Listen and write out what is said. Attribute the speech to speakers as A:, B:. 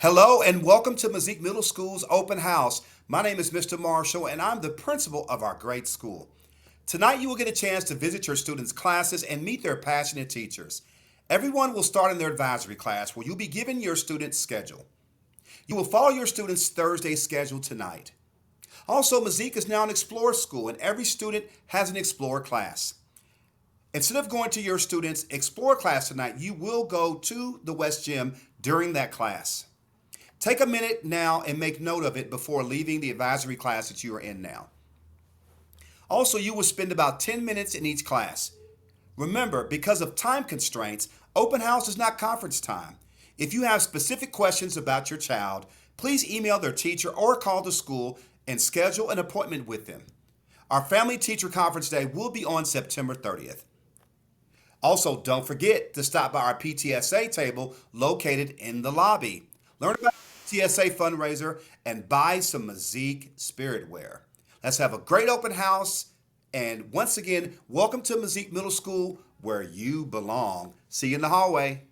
A: Hello and welcome to Mazik Middle School's open house. My name is Mr. Marshall and I'm the principal of our great school. Tonight you will get a chance to visit your students' classes and meet their passionate teachers. Everyone will start in their advisory class where you'll be given your student's schedule. You will follow your student's Thursday schedule tonight. Also, Mazik is now an Explorer school and every student has an Explorer class. Instead of going to your student's Explorer class tonight, you will go to the West Gym during that class. Take a minute now and make note of it before leaving the advisory class that you are in now. Also, you will spend about 10 minutes in each class. Remember, because of time constraints, open house is not conference time. If you have specific questions about your child, please email their teacher or call the school and schedule an appointment with them. Our Family Teacher Conference Day will be on September 30th. Also, don't forget to stop by our PTSA table located in the lobby. Learn about TSA fundraiser and buy some Mazik spirit wear. Let's have a great open house. And once again, welcome to Mazik Middle School where you belong. See you in the hallway.